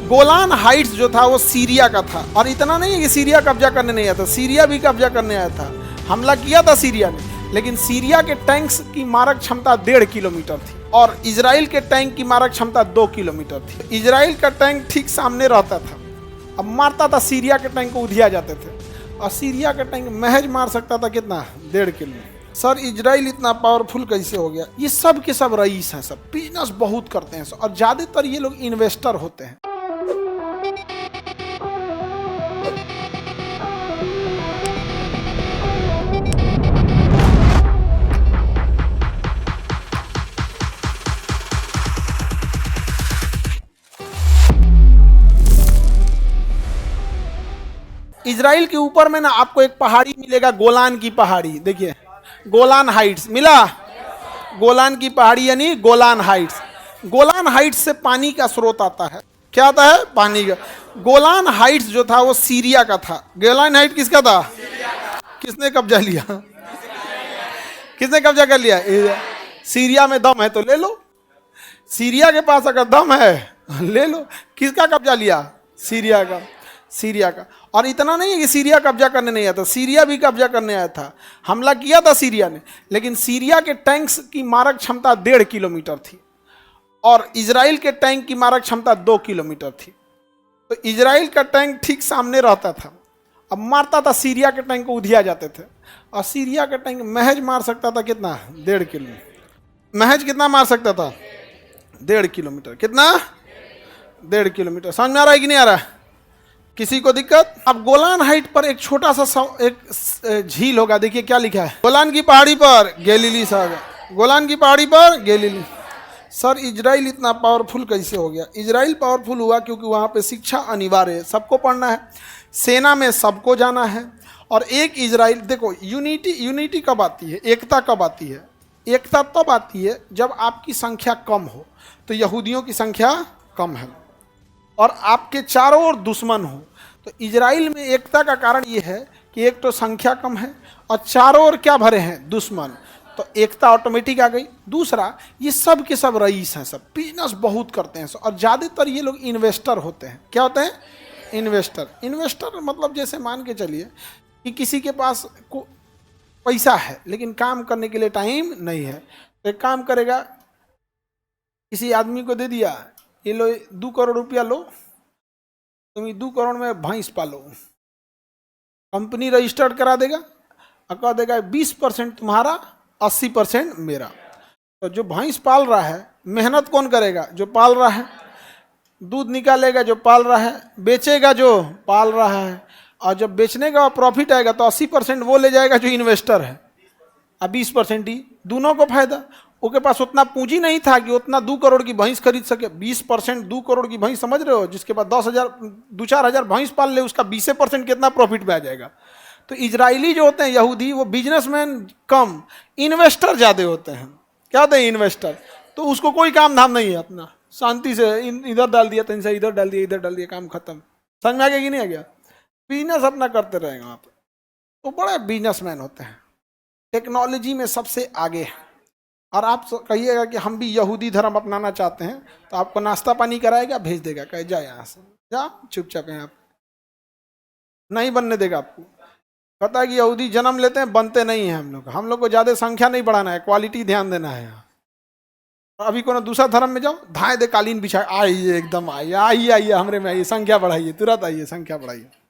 Golan Heights जो था वो सीरिया का था, और इतना नहीं है कि सीरिया कब्जा करने नहीं आया था, सीरिया भी कब्जा करने आया था, हमला किया था सीरिया ने। लेकिन सीरिया के टैंक्स की मारक क्षमता 1.5 किलोमीटर थी और इजराइल के टैंक की मारक क्षमता 2 किलोमीटर थी। इजराइल का टैंक ठीक सामने रहता था, अब मारता था सीरिया के टैंक को, उधिया जाते थे, और सीरिया का टैंक महज मार सकता था कितना, 1.5 किलोमीटर। सर इजराइल इतना पावरफुल कैसे हो गया? ये सब के सब रईस हैं, सब बिजनेस बहुत करते हैं और ज्यादातर ये लोग इन्वेस्टर होते हैं। इजराइल के ऊपर में ना आपको एक पहाड़ी मिलेगा, गोलान की पहाड़ी। देखिए गोलान हाइट्स मिला, गोलान की पहाड़ी यानी गोलान हाइट्स। गोलान हाइट्स से पानी का स्रोत आता है। क्या आता है? पानी का। गोलान हाइट्स जो था वो सीरिया का था। गोलान हाइट किसका था? किसने कब्जा लिया? किसने कब्जा कर लिया? सीरिया में दम है तो ले लो, सीरिया के पास अगर दम है ले लो। किसका कब्जा लिया? सीरिया का। सीरिया का। और इतना नहीं है कि सीरिया कब्जा करने नहीं आया था, सीरिया भी कब्जा करने आया था, हमला किया था सीरिया ने। लेकिन सीरिया के टैंक्स की मारक क्षमता 1.5 किलोमीटर थी और इजराइल के टैंक की मारक क्षमता 2 किलोमीटर थी। तो इजराइल का टैंक ठीक सामने रहता था, अब मारता था सीरिया के टैंक को, उधिया जाते थे, और सीरिया का टैंक महज मार सकता था कितना, 1.5 किलोमीटर। महज कितना मार सकता था? 1.5 किलोमीटर। कितना? 1.5 किलोमीटर। समझ में आ रहा है कि नहीं आ रहा है? किसी को दिक्कत? अब गोलान हाइट पर एक छोटा सा एक झील होगा। देखिए क्या लिखा है, गोलान की पहाड़ी पर गैलीली सागर। गोलान की पहाड़ी पर गैलीली। सर इजराइल इतना पावरफुल कैसे हो गया? इजराइल पावरफुल हुआ क्योंकि वहाँ पे शिक्षा अनिवार्य है, सबको पढ़ना है, सेना में सबको जाना है। और एक इजराइल, देखो यूनिटी कब आती है, एकता कब आती है? एकता तब आती है जब आपकी संख्या कम हो। तो यहूदियों की संख्या कम है और आपके चारों ओर दुश्मन हो। तो इजराइल में एकता का कारण ये है कि एक तो संख्या कम है और चारों ओर क्या भरे हैं? दुश्मन। तो एकता ऑटोमेटिक आ गई। दूसरा, ये सब के सब रईस हैं, सब बिजनेस बहुत करते हैं और ज़्यादातर ये लोग इन्वेस्टर होते हैं। क्या होते हैं? इन्वेस्टर। इन्वेस्टर मतलब जैसे मान के चलिए कि किसी के पास पैसा है लेकिन काम करने के लिए टाइम नहीं है, तो एक काम करेगा, किसी आदमी को दे दिया, ये लो 2 करोड़ रुपया लो, तुम 2 करोड़ में भैंस पालो। कंपनी रजिस्टर्ड करा देगा और कह देगा 20% तुम्हारा, 80% मेरा। तो जो भैंस पाल रहा है, मेहनत कौन करेगा? जो पाल रहा है। दूध निकालेगा जो पाल रहा है, बेचेगा जो पाल रहा है, और जब बेचने का प्रॉफिट आएगा तो 80% वो ले जाएगा जो इन्वेस्टर है, और 20% ही दोनों को फायदा। उसके पास उतना पूंजी नहीं था कि उतना 2 करोड़ की भैंस खरीद सके। 20% 2 करोड़ की भैंस, समझ रहे हो? जिसके पास 10,000 2-4 हजार भैंस पाल ले, उसका 20% कितना प्रॉफिट में आ जाएगा। तो इजरायली जो होते हैं यहूदी, वो बिजनेसमैन कम, इन्वेस्टर ज्यादा होते हैं। क्या होते हैं? इन्वेस्टर। तो उसको कोई काम धाम नहीं है, अपना शांति से इधर डाल दिया, तीन से इधर डाल दिया, इधर डाल दिया, काम खत्म। समझ में आ गया कि नहीं आ गया? बिजनेस अपना करते रहेगा वहाँ पर। तो बड़े बिजनेसमैन होते हैं, टेक्नोलॉजी में सबसे आगे है। और आप कहिएगा कि हम भी यहूदी धर्म अपनाना चाहते हैं, तो आपको नाश्ता पानी कराएगा, भेज देगा, कहे जा यहाँ से, जा चुपचाप यहाँ, नहीं बनने देगा आपको। पता है कि यहूदी जन्म लेते हैं, बनते नहीं हैं। हम लोग को ज़्यादा संख्या नहीं बढ़ाना है, क्वालिटी ध्यान देना है यहाँ। अभी कोनो दूसरा धर्म में जाओ, धाए दे कालीन बिछाए, आइए एकदम आइए, आइए आइए हमरे में आइए, संख्या बढ़ाइए, तुरंत आइए, संख्या बढ़ाइए।